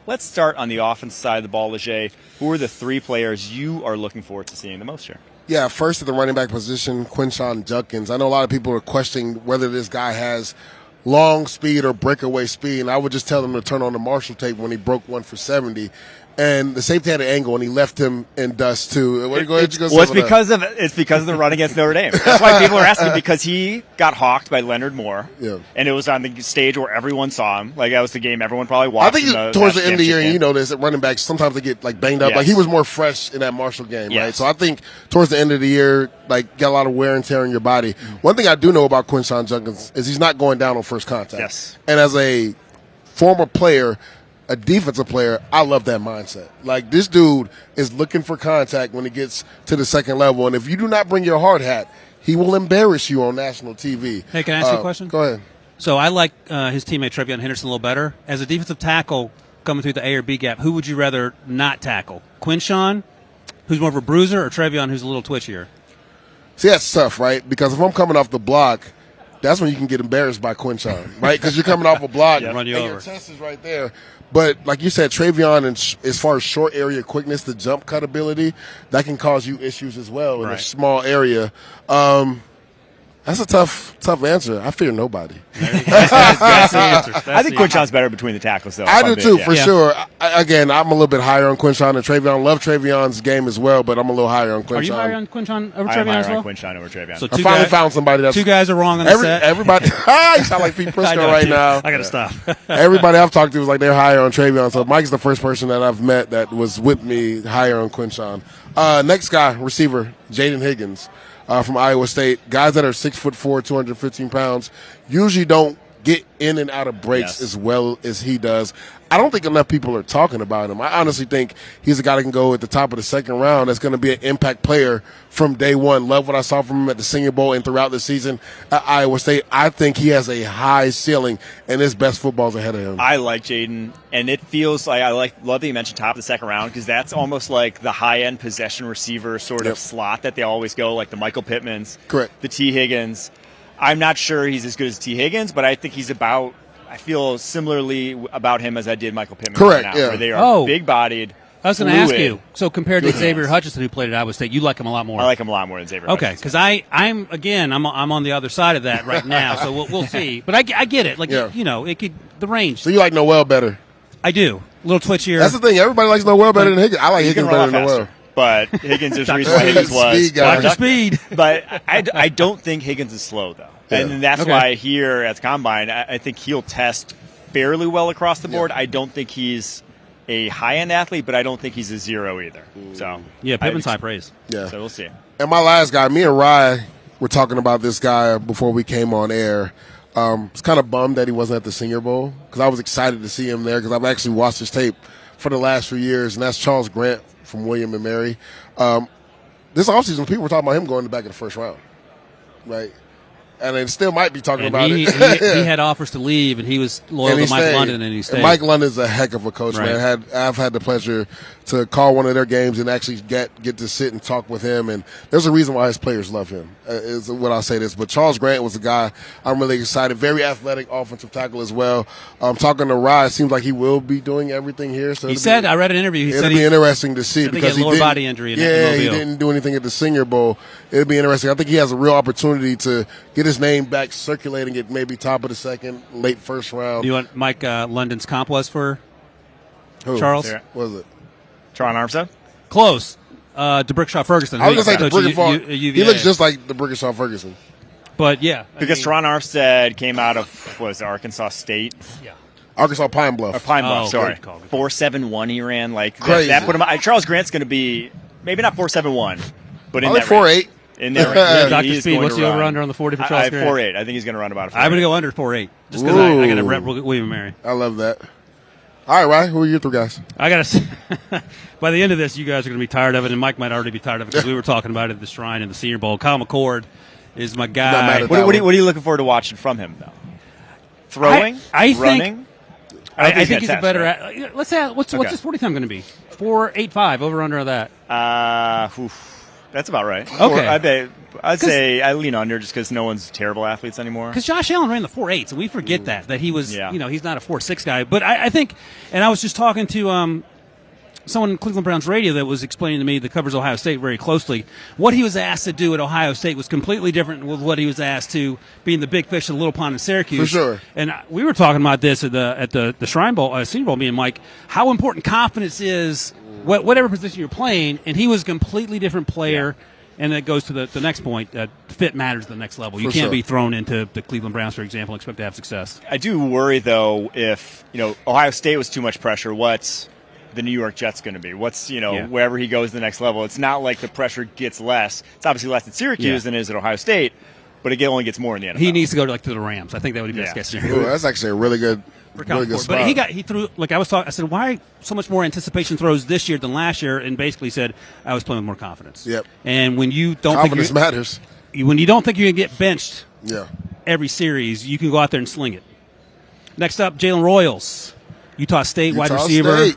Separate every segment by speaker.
Speaker 1: Let's start on the offensive side of the ball, Leger. Who are the 3 players you are looking forward to seeing the most here?
Speaker 2: Yeah, first at the running back position, Quinshon Judkins. I know a lot of people are questioning whether this guy has long speed or breakaway speed, and I would just tell them to turn on the Marshall tape when he broke one for 70. And the safety had an angle, and he left him in dust too.
Speaker 1: It's because of the run against Notre Dame. That's why people are asking, because he got hawked by Leonard Moore, and it was on the stage where everyone saw him. Like, that was the game everyone probably watched.
Speaker 2: I think towards the end of the year, and you know this, at running backs sometimes they get like banged up.
Speaker 1: Yes.
Speaker 2: Like, he was more fresh in that Marshall game,
Speaker 1: Yes.
Speaker 2: right? So I think towards the end of the year, like, got a lot of wear and tear in your body. One thing I do know about Quinshon Judkins is he's not going down on first contact.
Speaker 1: Yes.
Speaker 2: And as a former player, a defensive player, I love that mindset. Like, this dude is looking for contact when he gets to the second level, and if you do not bring your hard hat, he will embarrass you on national TV.
Speaker 3: Hey, can I ask you a question?
Speaker 2: Go ahead.
Speaker 3: So I like his teammate Trevion Henderson a little better. As a defensive tackle coming through the A or B gap, who would you rather not tackle? Quinshon, who's more of a bruiser, or Trevion, who's a little twitchier?
Speaker 2: See, that's tough, right? Because if I'm coming off the block, that's when you can get embarrassed by Quinshon, right? Because you're coming off a block,
Speaker 3: run you
Speaker 2: and
Speaker 3: over.
Speaker 2: your chest is right there. But like you said, Trevion, and as far as short area quickness, the jump cut ability, that can cause you issues as well in a small area. That's a tough answer. I fear nobody.
Speaker 1: That's the answer. I think Quinshon's better between the tackles, though.
Speaker 2: I do too, for sure. Again, I'm a little bit higher on Quinshon than Trevion. Love Trevion's game as well, but I'm a little higher on Quinshon.
Speaker 3: Are you higher on Quinshon over
Speaker 1: I'm
Speaker 3: Trevion as
Speaker 1: higher
Speaker 3: well?
Speaker 1: on Quinshon over Trevion.
Speaker 3: So
Speaker 2: I finally found somebody that's
Speaker 3: 2 guys are wrong on the set.
Speaker 2: Everybody, you sound like Pete Prisco right now.
Speaker 3: I got to stop.
Speaker 2: Everybody I've talked to was like they're higher on Trevion. So Mike's the first person that I've met that was with me higher on Quinshon. Next guy, receiver, Jalen Higgins. From Iowa State. Guys that are 6'4", 215 pounds, usually don't get in and out of breaks as well as he does. I don't think enough people are talking about him. I honestly think he's a guy that can go at the top of the second round that's going to be an impact player from day one. Love what I saw from him at the Senior Bowl and throughout the season at Iowa State. I think he has a high ceiling, and his best football's ahead of him.
Speaker 1: I like Jaden, and it feels like love that you mentioned top of the second round, because that's almost like the high-end possession receiver sort of slot that they always go, like the Michael Pittmans,
Speaker 2: correct,
Speaker 1: the T. Higgins. I'm not sure he's as good as T. Higgins, but I think he's I feel similarly about him as I did Michael Pittman.
Speaker 2: Correct,
Speaker 1: right now, where they are big-bodied.
Speaker 3: I was going to ask you. So compared to Xavier Hutchinson, who played at Iowa State, you like him a lot more.
Speaker 1: I like him a lot more than Xavier.
Speaker 3: Okay, because I'm on the other side of that right now, so we'll see. But I get it. Like it could the range.
Speaker 2: So you like Noel better?
Speaker 3: I do. A little twitchier.
Speaker 2: That's the thing. Everybody likes Noel better than Higgins. I like Higgins better than Noel.
Speaker 1: But Higgins is the reason why Higgins was.
Speaker 3: Dr. Speed.
Speaker 1: But I don't think Higgins is slow, though. Yeah. And that's why here at the Combine, I think he'll test fairly well across the board. I don't think he's a high-end athlete, but I don't think he's a zero either. So
Speaker 3: Pittman's high praise.
Speaker 2: Yeah.
Speaker 1: So we'll see.
Speaker 2: And my last guy, me and Rye were talking about this guy before we came on air. I was kind of bummed that he wasn't at the Senior Bowl because I was excited to see him there because I've actually watched his tape for the last few years, and that's Charles Grant from William & Mary. This offseason, people were talking about him going back in the first round, right? And they still might be talking about it.
Speaker 3: He had offers to leave, and he was loyal to Mike London, and he stayed.
Speaker 2: And Mike London's a heck of a coach, man. I've had the pleasure to call one of their games and actually get to sit and talk with him. And there's a reason why his players love him, is what I'll say this. But Charles Grant was a guy I'm really excited. Very athletic offensive tackle as well. Talking to Rye, it seems like he will be doing everything here. So
Speaker 3: he said, I read an interview.
Speaker 2: It'll be interesting to see because
Speaker 3: he had a lower body injury.
Speaker 2: He didn't do anything at the Senior Bowl. It'll be interesting. I think he has a real opportunity to get his name back circulating at maybe top of the second, late first round.
Speaker 3: Do you want Mike London's comp was for
Speaker 2: Who?
Speaker 3: Charles?
Speaker 2: What was it?
Speaker 1: Tron Armstead?
Speaker 3: Close. DeBrickshaw Ferguson.
Speaker 2: I was going to say DeBrickshaw. He looks just like DeBrickshaw Ferguson.
Speaker 3: But, yeah.
Speaker 1: Because Tron Armstead came out of, Arkansas State?
Speaker 3: Yeah.
Speaker 2: Arkansas Pine Bluff.
Speaker 1: Or Pine Bluff, sorry. 4.71 he ran. Like
Speaker 2: crazy.
Speaker 1: That put him. Charles Grant's going to be, maybe not 4.71, but in
Speaker 2: that
Speaker 1: 4.8. In there,
Speaker 3: Dr. Speed, what's the over-under on the 40 for Charles Grant?
Speaker 1: 4.8. I think he's going to run about a 4.8.
Speaker 3: I'm going to go under 4.8, just because I got to rep William & Mary.
Speaker 2: I love that. All right, Ryan, who are your three guys?
Speaker 3: I got to by the end of this, you guys are going to be tired of it, and Mike might already be tired of it because we were talking about it at the Shrine in the Senior Bowl. Kyle McCord is my guy.
Speaker 1: What are you looking forward to watching from him, though? Throwing? Running?
Speaker 3: I think he's a better let's say, what's his 40 time going to be? 4.85, over under that.
Speaker 1: That's about right.
Speaker 3: Okay.
Speaker 1: I'd say I lean under just because no one's terrible athletes anymore.
Speaker 3: Because Josh Allen ran the 4.8, and we forget that he was, he's not a 4.6 guy. But I think, and I was just talking to someone in Cleveland Browns radio that was explaining to me that covers Ohio State very closely. What he was asked to do at Ohio State was completely different with what he was asked to being the big fish in the little pond in Syracuse.
Speaker 2: For sure.
Speaker 3: And we were talking about this at the Shrine Bowl, Senior Bowl, me and Mike, how important confidence is, whatever position you're playing. And he was a completely different player. Yeah. And that goes to the next point. Fit matters at the next level. You can't be thrown into the Cleveland Browns, for example, and expect to have success.
Speaker 1: I do worry, though, if Ohio State was too much pressure, what's the New York Jets going to be? What's, wherever he goes to the next level? It's not like the pressure gets less. It's obviously less at Syracuse than it is at Ohio State, but it only gets more in the NFL.
Speaker 3: He needs to go to the Rams. I think that would be best case scenario.
Speaker 2: Ooh, that's actually a really good spot.
Speaker 3: But he threw, like I was talking, I said, why so much more anticipation throws this year than last year? And basically said, I was playing with more confidence.
Speaker 2: Yep.
Speaker 3: And when you don't
Speaker 2: confidence matters.
Speaker 3: When you don't think you're going to get benched
Speaker 2: every
Speaker 3: series, you can go out there and sling it. Next up, Jalen Royals, Utah State wide receiver.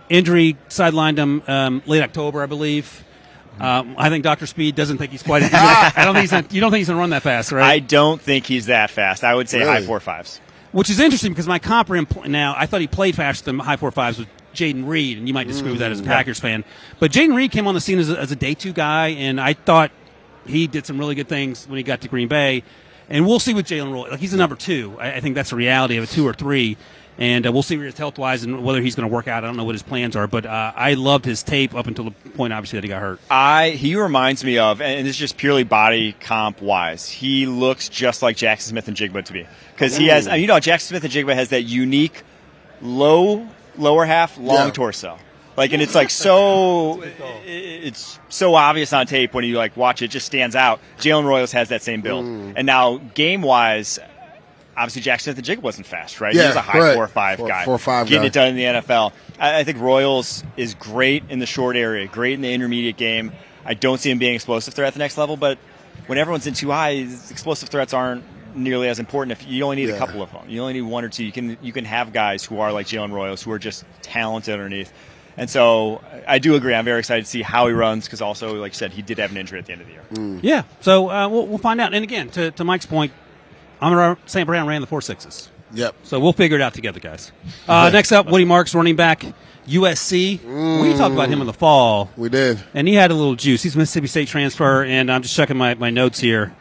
Speaker 3: Injury sidelined him late October, I believe. I think Dr. Speed doesn't think he's quite. You don't think he's going to run that fast, right?
Speaker 1: I don't think he's that fast. I would say high 4.5s.
Speaker 3: Which is interesting because my comp now, I thought he played faster than high 4.5s with Jaden Reed, and you might disagree with that as a Packers fan. But Jaden Reed came on the scene as a day 2 guy, and I thought he did some really good things when he got to Green Bay. And we'll see with Jalen Roy. Like, he's a number 2. I think that's the reality of a 2 or 3. And we'll see where he's health-wise and whether he's going to work out. I don't know what his plans are, but I loved his tape up until the point, obviously, that he got hurt.
Speaker 1: He reminds me of, and this is just purely body comp-wise, he looks just like Jackson Smith and Jigba to me. Because he has, Jackson Smith and Jigba has that unique lower half, long torso. And it's it's so obvious on tape when you watch it, just stands out. Jalen Royals has that same build. And now, game-wise, obviously, Jackson Smith and Jigba wasn't fast, right?
Speaker 2: Yeah,
Speaker 1: he was a high 4.5 guy.
Speaker 2: 4.5
Speaker 1: getting
Speaker 2: guy.
Speaker 1: it done in the NFL. I think Royals is great in the short area, great in the intermediate game. I don't see him being an explosive threat at the next level, but when everyone's in too high, explosive threats aren't nearly as important. If you only need a couple of them, you only need 1 or 2. You can have guys who are like Jalen Royals, who are just talented underneath. And so I do agree. I'm very excited to see how he runs because also, like you said, he did have an injury at the end of the year.
Speaker 3: Yeah, so we'll find out. And again, to Mike's point, St. Brown ran the 4.6s.
Speaker 2: Yep.
Speaker 3: So we'll figure it out together, guys. Next up, Woody Marks, running back, USC. We talked about him in the fall.
Speaker 2: We did.
Speaker 3: And he had a little juice. He's a Mississippi State transfer, and I'm just checking my notes here.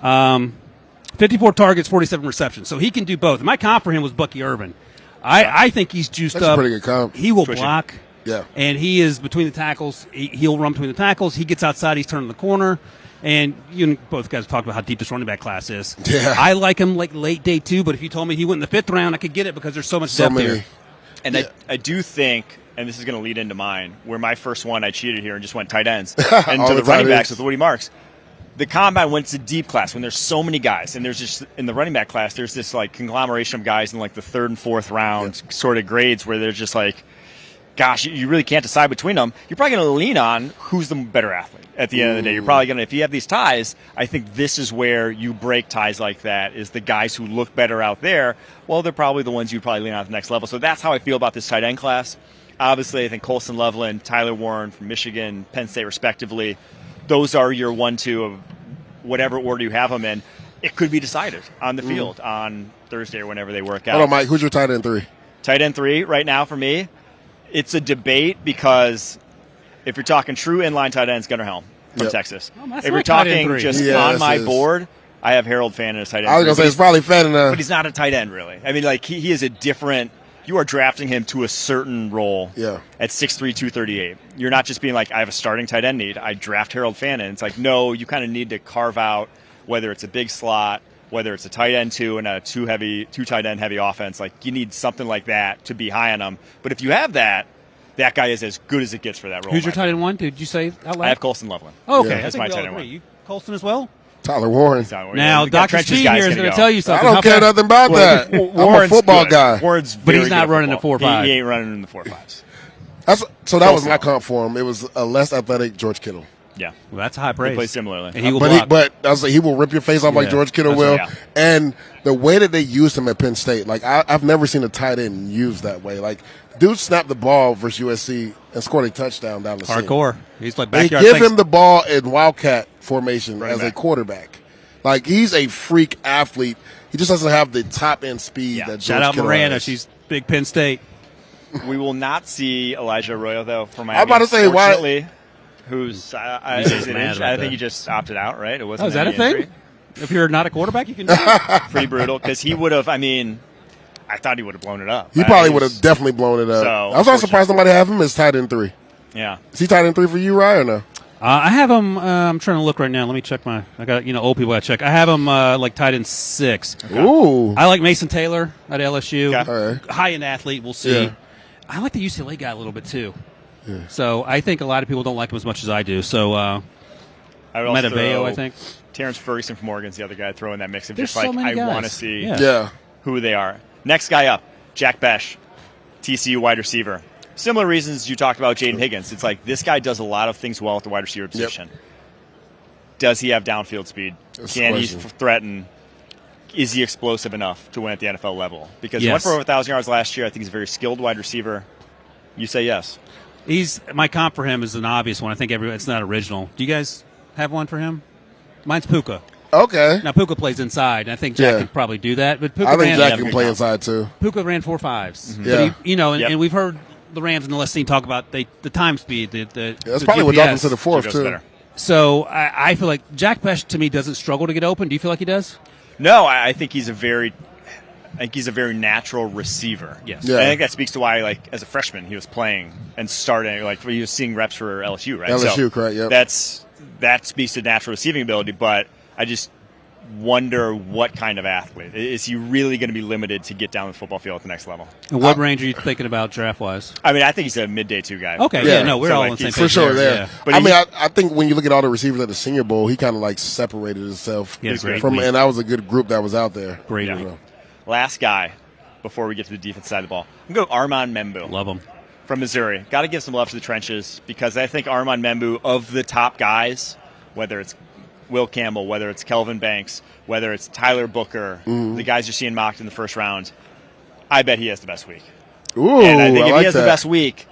Speaker 3: 54 targets, 47 receptions. So he can do both. My comp for him was Bucky Urban. I think he's juiced
Speaker 2: That's
Speaker 3: up.
Speaker 2: a pretty good comp.
Speaker 3: He will block.
Speaker 2: Yeah.
Speaker 3: And he is between the tackles. He'll run between the tackles. He gets outside. He's turning the corner. And you both guys talked about how deep this running back class is.
Speaker 2: Yeah.
Speaker 3: I like him late day 2, but if you told me he went in the 5th round, I could get it because there's so much depth here.
Speaker 1: And I do think, and this is going to lead into mine, where my first one I cheated here and just went tight ends and to the running backs with Woody Marks. The combine went to deep class when there's so many guys, and there's just in the running back class there's this conglomeration of guys in the 3rd and 4th round sort of grades where they're just gosh, you really can't decide between them. You're probably going to lean on who's the better athlete at the end of the day. You're probably going to, if you have these ties, I think this is where you break ties like that, is the guys who look better out there. Well, they're probably the ones you'd probably lean on at the next level. So that's how I feel about this tight end class. Obviously, I think Colson Loveland, Tyler Warren from Michigan, Penn State respectively, those are your 1-2 of whatever order you have them in. It could be decided on the field on Thursday or whenever they work out.
Speaker 2: Hold on, Mike. Who's your tight end 3?
Speaker 1: Tight end 3 right now for me. It's a debate because if you're talking true inline tight ends, Gunnar Helm from Texas.
Speaker 3: If
Speaker 1: you're talking just on my board, I have Harold Fannin as tight end.
Speaker 2: I was going to say it's probably Fannin.
Speaker 1: But he's not a tight end, really. I mean, he is a different – you are drafting him to a certain role at 6'3", 238. You're not just being I have a starting tight end need. I draft Harold Fannin. It's no, you kind of need to carve out whether it's a big slot, whether it's a tight end 2 and a two tight end heavy offense. You need something like that to be high on them. But if you have that guy is as good as it gets for that role.
Speaker 3: Who's your tight end 1? Did you say out loud?
Speaker 1: I have Colson Loveland.
Speaker 3: Oh, okay.
Speaker 1: That's my tight end 1.
Speaker 3: You Colson as well?
Speaker 2: Tyler Warren.
Speaker 3: Now, Dr. Speed here is going to tell you something.
Speaker 2: I don't care nothing about that. I'm a football guy.
Speaker 1: Warren's
Speaker 3: but he's not running the 4.5.
Speaker 1: He ain't running in the 4.5s.
Speaker 2: So that was my comp for him. It was a less athletic George Kittle.
Speaker 1: Yeah.
Speaker 3: Well, that's high praise.
Speaker 1: He plays similarly.
Speaker 3: And he will
Speaker 2: but I was like, he will rip your face off like George Kittle will.
Speaker 1: Right, yeah.
Speaker 2: And the way that they used him at Penn State, like I've never seen a tight end used that way. Like, dude snapped the ball versus USC and scored a touchdown down the seam.
Speaker 3: Hardcore. He's like
Speaker 2: They
Speaker 3: backyard.
Speaker 2: give him the ball in Wildcat formation as
Speaker 1: back.
Speaker 2: a quarterback. Like, he's a freak athlete. He just doesn't have the top end speed that George
Speaker 3: Shout out
Speaker 2: Kittle
Speaker 3: Miranda.
Speaker 2: has.
Speaker 3: She's big Penn State.
Speaker 1: We will not see Elijah Arroyo, though, for Miami.
Speaker 2: I'm about to say, why?
Speaker 1: Unfortunately, who's I think he just opted out, right? It wasn't
Speaker 3: is that a
Speaker 1: injury.
Speaker 3: thing? If you're not a quarterback, you can do it.
Speaker 1: Pretty brutal, because he would have, I thought he would have blown it up.
Speaker 2: He probably would have definitely blown it up.
Speaker 1: So,
Speaker 2: I was not surprised somebody have him as tight end 3.
Speaker 1: Yeah.
Speaker 2: Is he tight end 3 for you, Ryan, or no?
Speaker 3: I have him. I'm trying to look right now. Let me check I got old people I check. I have him like tight end 6.
Speaker 2: Okay. Ooh.
Speaker 3: I like Mason Taylor at LSU.
Speaker 1: Okay.
Speaker 2: All right.
Speaker 3: High end athlete. We'll see.
Speaker 2: Yeah.
Speaker 3: I like the UCLA guy a little bit too. Yeah. So I think a lot of people don't like him as much as I do. So
Speaker 1: I would also
Speaker 3: Metaveo,
Speaker 1: throw
Speaker 3: I think.
Speaker 1: Terrence Ferguson from Oregon's the other guy throw in that mix of
Speaker 3: There's
Speaker 1: just like
Speaker 3: so many
Speaker 1: I
Speaker 3: guys.
Speaker 1: want to see
Speaker 2: Yeah.
Speaker 1: who they are. Next guy up, Jack Besh, TCU wide receiver. Similar reasons you talked about Jaden Higgins. It's like this guy does a lot of things well at the wide receiver position.
Speaker 2: Yep.
Speaker 1: Does he have downfield speed?
Speaker 2: That's
Speaker 1: Can
Speaker 2: the
Speaker 1: he
Speaker 2: question.
Speaker 1: threaten? Is he explosive enough to win at the NFL level? Because he
Speaker 3: Yes.
Speaker 1: went for over 1,000 yards last year. I think he's a very skilled wide receiver. You say yes.
Speaker 3: My comp for him is an obvious one. I think it's not original. Do you guys have one for him? Mine's Puka.
Speaker 2: Okay.
Speaker 3: Now Puka plays inside, and I think Jack
Speaker 2: Yeah.
Speaker 3: could probably do that. But Puka
Speaker 2: I think
Speaker 3: ran,
Speaker 2: Jack can play inside, too.
Speaker 3: Puka ran 4.5s.
Speaker 1: Mm-hmm.
Speaker 2: Yeah.
Speaker 3: But and we've heard the Rams and the left team talk about the time speed.
Speaker 2: That's
Speaker 3: the
Speaker 2: probably what got them
Speaker 3: GPS.
Speaker 2: to the fourth,
Speaker 1: Goes
Speaker 2: too.
Speaker 1: better.
Speaker 3: So I feel like Jack Besh to me doesn't struggle to get open. Do you feel like he does?
Speaker 1: No, I think he's a very natural receiver.
Speaker 3: Yes.
Speaker 2: Yeah.
Speaker 1: I think that speaks to why, like, as a freshman, he was playing and starting, like, he was seeing reps for LSU, right?
Speaker 2: LSU, correct, yep.
Speaker 1: That speaks to natural receiving ability, but I just wonder what kind of athlete. Is he really going to be limited to get down the football field at the next level?
Speaker 3: And what range are you thinking about draft-wise?
Speaker 1: I think he's a mid-day 2 guy.
Speaker 3: Okay,
Speaker 2: Yeah.
Speaker 3: yeah, no, we're
Speaker 1: So,
Speaker 3: all
Speaker 1: like,
Speaker 3: on the same
Speaker 1: he's
Speaker 3: page.
Speaker 2: For sure,
Speaker 3: there.
Speaker 2: there.
Speaker 3: Yeah.
Speaker 1: But
Speaker 2: I think when you look at all the receivers at the Senior Bowl, he kind of like separated himself
Speaker 3: He had a great
Speaker 2: from,
Speaker 3: week.
Speaker 2: and that was a good group that was out there.
Speaker 3: Great
Speaker 1: Yeah.
Speaker 3: week.
Speaker 1: Last guy, before we get to the defense side of the ball, I'm going to go Armand Membu.
Speaker 3: Love him.
Speaker 1: From Missouri. Got to give some love to the trenches because I think Armand Membu, of the top guys, whether it's Will Campbell, whether it's Kelvin Banks, whether it's Tyler Booker, the guys you're seeing mocked in the first round, I bet he has the best week.
Speaker 2: Ooh,
Speaker 1: And I think if
Speaker 2: like
Speaker 1: he has
Speaker 2: that.
Speaker 1: the best week,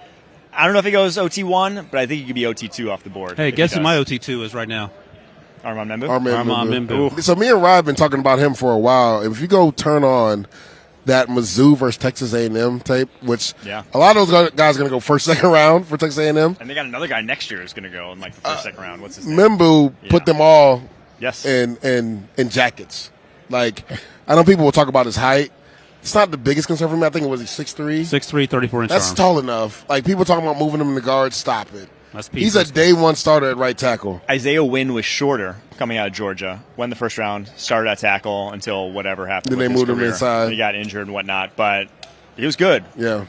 Speaker 1: I don't know if he goes OT1, but I think he could be OT2 off the board.
Speaker 3: Hey,
Speaker 1: if
Speaker 3: guess
Speaker 1: he
Speaker 3: who
Speaker 1: does.
Speaker 3: my OT2 is right now?
Speaker 1: Armand Membu?
Speaker 3: Armand Membu.
Speaker 2: So me and Ryan have been talking about him for a while. If you go turn on that Mizzou versus Texas A&M tape, which a lot of those guys are going to go first, second round for Texas A&M.
Speaker 1: And they got another guy next year who's going to go in like the first, second round. What's his name?
Speaker 2: Membu put them all
Speaker 1: Yes.
Speaker 2: in jackets. Like, I know people will talk about his height. It's not the biggest concern for me. I think it was 6'3".
Speaker 3: 6'3", 34-inch
Speaker 2: That's
Speaker 3: arms.
Speaker 2: tall enough. Like, people talking about moving him in the guard. Stop it.
Speaker 3: That's
Speaker 2: He's a day one starter at right tackle.
Speaker 1: Isaiah Wynn was shorter coming out of Georgia. Won the first round, started at tackle until whatever happened.
Speaker 2: Then
Speaker 1: with
Speaker 2: they
Speaker 1: his
Speaker 2: moved him
Speaker 1: career.
Speaker 2: inside.
Speaker 1: He got injured and whatnot, but he was good.
Speaker 2: Yeah.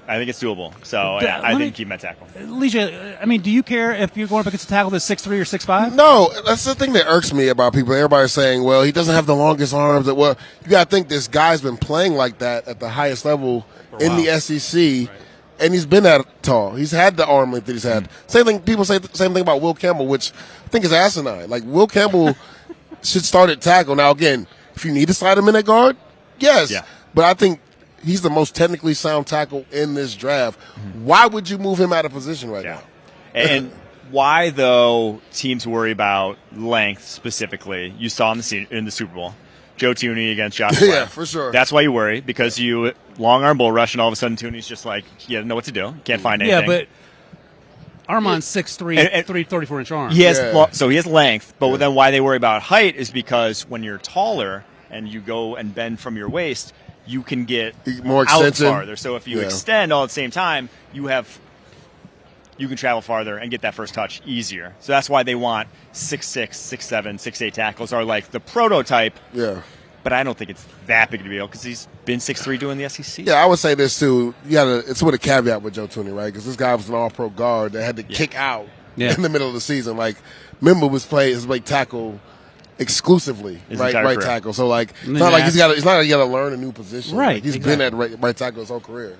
Speaker 1: I think it's doable. So
Speaker 3: Let
Speaker 1: I
Speaker 3: me-
Speaker 1: think keep him at tackle.
Speaker 3: Leisha, do you care if you're going up against a tackle that's 6'3" or 6'5"?
Speaker 2: No, that's the thing that irks me about people. Everybody's saying, well, he doesn't have the longest arms. Well, you got to think this guy's been playing like that at the highest level in the SEC, and he's been that tall. He's had the arm length that he's had. Same thing. People say the same thing about Will Campbell, which I think is asinine. Like, Will Campbell should start at tackle. Now, again, if you need to slide him in at guard, yes.
Speaker 1: Yeah.
Speaker 2: But I think he's the most technically sound tackle in this draft. Why would you move him out of position right now?
Speaker 1: And why, though, teams worry about length specifically, you saw in the Super Bowl, Joe Tooney against Josh
Speaker 2: Yeah,
Speaker 1: Allen.
Speaker 2: for sure.
Speaker 1: That's why you worry, because you long arm bull rush, and all of a sudden Tooney's just like, he doesn't know what to do. Can't find anything.
Speaker 3: Yeah, but Armand's 6'3",
Speaker 1: And-
Speaker 3: 34-inch arms.
Speaker 1: He has
Speaker 2: Yeah.
Speaker 1: so he has length, but then why they worry about height is because when you're taller and you go and bend from your waist, you can get
Speaker 2: More
Speaker 1: out
Speaker 2: extension.
Speaker 1: farther. So if you extend all at the same time, you can travel farther and get that first touch easier. So that's why they want 6'6", 6'7", 6'8" tackles are like the prototype.
Speaker 2: Yeah.
Speaker 1: But I don't think it's that big of a deal because he's been 6'3" doing the SEC.
Speaker 2: Yeah, I would say this too. It's with a caveat with Joe Tooney, right? Because this guy was an All-Pro guard that had to kick out in the middle of the season. Like, Membu was playing tackle exclusively,
Speaker 1: His
Speaker 2: right
Speaker 1: entire career.
Speaker 2: tackle. So like, it's not like he's got to learn a new position.
Speaker 3: Right,
Speaker 2: Like, he's
Speaker 3: exactly.
Speaker 2: been at right tackle his whole career.